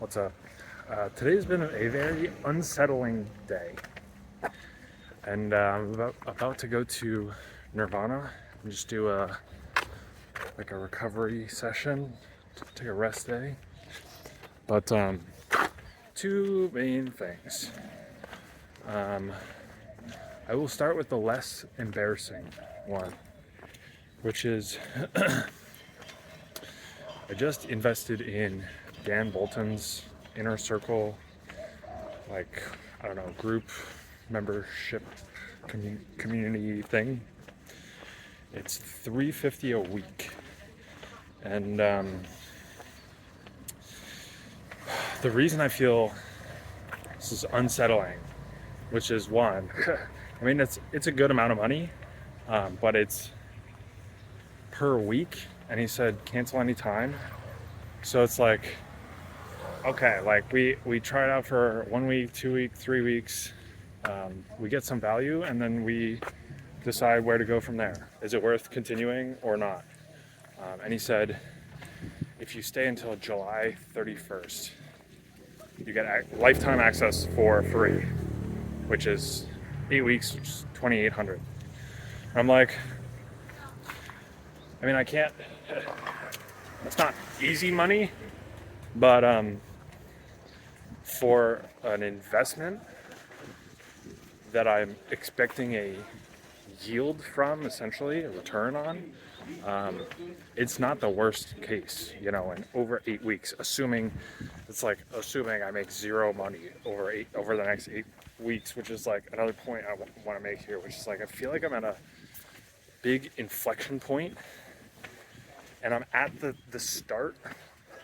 What's up? Today's been a very unsettling day, and I'm about to go to Nirvana and just do a recovery session, take a rest day. But two main things. I will start with the less embarrassing one, which is I just invested in Dan Bolton's inner circle, I don't know, group membership community thing. It's $350 a week, and the reason I feel this is unsettling, which is one, I mean it's a good amount of money, but it's per week, and he said cancel anytime. So it's like, okay, like we try it out for 1 week, 2 weeks, 3 weeks. We get some value, and then we decide where to go from there. Is it worth continuing or not? And he said, if you stay until July 31st, you get lifetime access for free, which is 8 weeks, which is $2,800. I'm like, I mean, I can't. It's not easy money, but for an investment that I'm expecting a yield from, essentially a return on, it's not the worst case, in over 8 weeks, assuming I make zero money over the next 8 weeks, which is like another point I want to make here, which is like, I feel like I'm at a big inflection point, and I'm at the start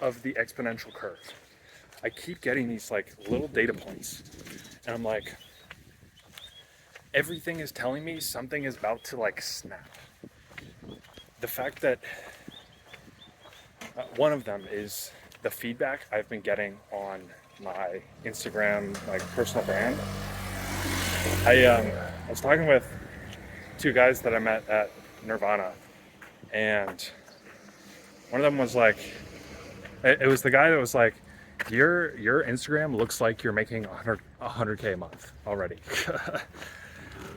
of the exponential curve. I keep getting these like little data points, and I'm like, everything is telling me something is about to like snap. The fact that one of them is the feedback I've been getting on my Instagram, like personal brand. I was talking with two guys that I met at Nirvana, and one of them was like, it was the guy that was like, your Instagram looks like you're making 100K a month already.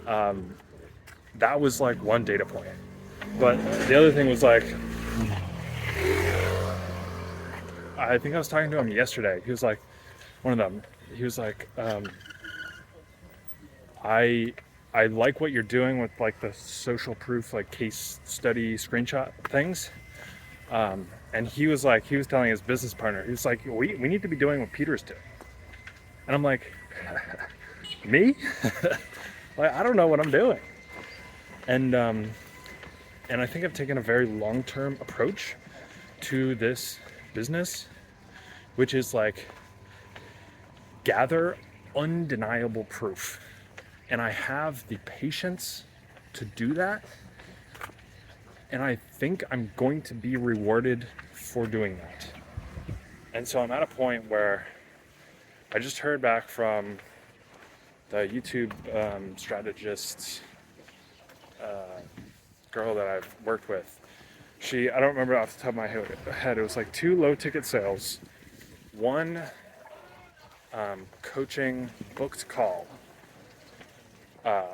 That was like one data point. But the other thing was like, I think I was talking to him yesterday. He was like, one of them, he was like, I like what you're doing with like the social proof, like case study screenshot things. And he was telling his business partner, he was like, we need to be doing what Peter's doing. And I'm like, me? Like, I don't know what I'm doing. And I think I've taken a very long-term approach to this business, which is like, gather undeniable proof. And I have the patience to do that. And I think I'm going to be rewarded for doing that. And so I'm at a point where I just heard back from the YouTube strategist girl that I've worked with. I don't remember off the top of my head, it was like 2 low ticket sales, 1 coaching booked call, a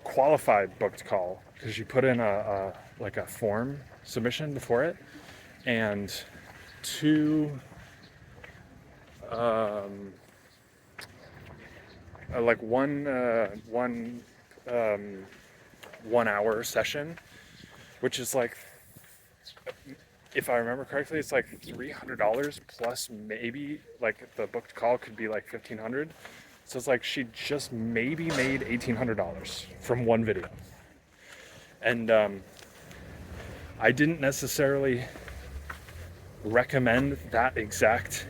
qualified booked call, because she put in a form submission before it, and 2 one hour session, which is like, if I remember correctly, it's like $300 plus maybe like the booked call could be like $1,500. So it's like she just maybe made $1,800 from one video. And I didn't necessarily recommend that exact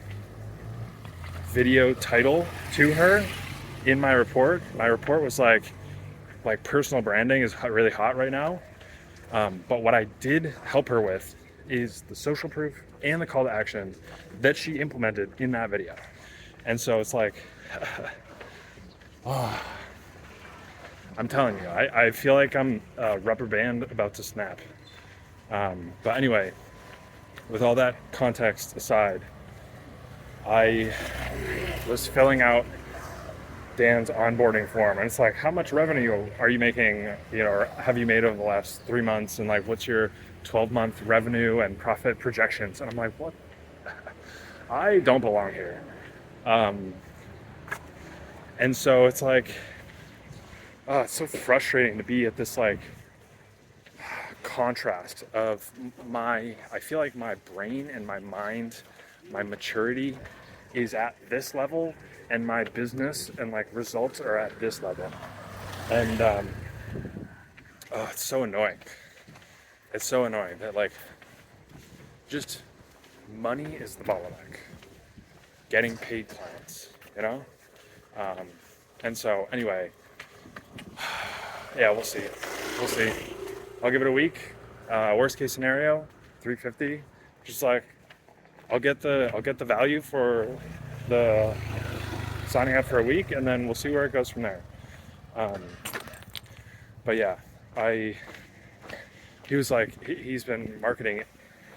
video title to her in my report. My report was like personal branding is really hot right now. But what I did help her with is the social proof and the call to action that she implemented in that video. And so it's like, I'm telling you, I feel like I'm a rubber band about to snap. But anyway, with all that context aside, I was filling out Dan's onboarding form, and it's like, how much revenue are you making, or have you made over the last 3 months, and like, what's your 12-month revenue and profit projections? And I'm like, what? I don't belong here. Um, and so it's like, it's so frustrating to be at this like contrast of I feel like my brain and my mind, my maturity is at this level, and my business and like results are at this level. And it's so annoying. It's so annoying that like just money is the bottleneck. Getting paid clients. Um, and so anyway, yeah, we'll see. We'll see. I'll give it a week. Worst case scenario, 350. Just like I'll get the value for the signing up for a week, and then we'll see where it goes from there. But yeah, he was like, he's been marketing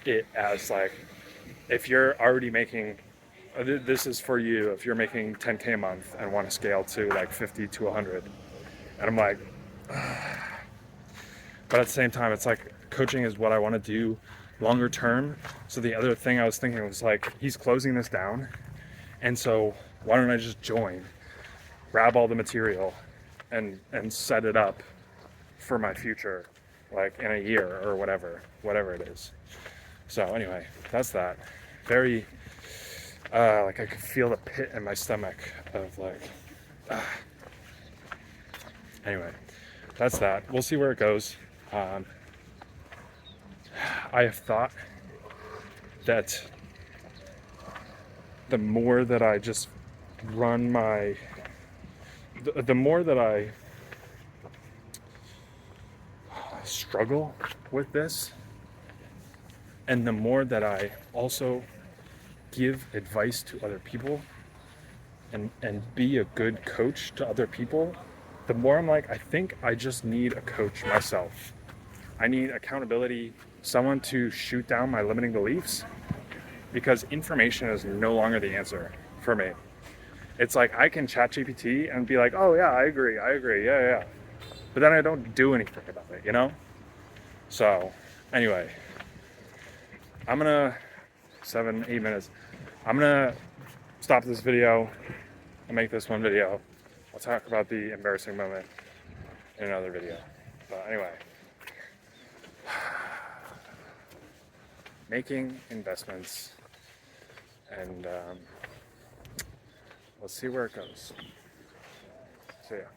it as like, if you're already making, this is for you if you're making 10K a month and want to scale to like 50 to 100. And I'm like, but at the same time, it's like coaching is what I want to do longer term. So the other thing I was thinking was like, he's closing this down, and so why don't I just join, grab all the material, and set it up for my future, like in a year or whatever it is. So anyway, that's that. Very like I could feel the pit in my stomach of like anyway, that's that. We'll see where it goes. I have thought that the more that I just run the more that I struggle with this, and the more that I also give advice to other people and be a good coach to other people, the more I'm like, I think I just need a coach myself. I need accountability, someone to shoot down my limiting beliefs, because information is no longer the answer for me. It's like I can chat GPT and be like, oh yeah, I agree, yeah. But then I don't do anything about it. So anyway, I'm gonna 7-8 minutes. I'm gonna stop this video and make this one video. I'll talk about the embarrassing moment in another video. But anyway, making investments, and let's see where it goes. See ya.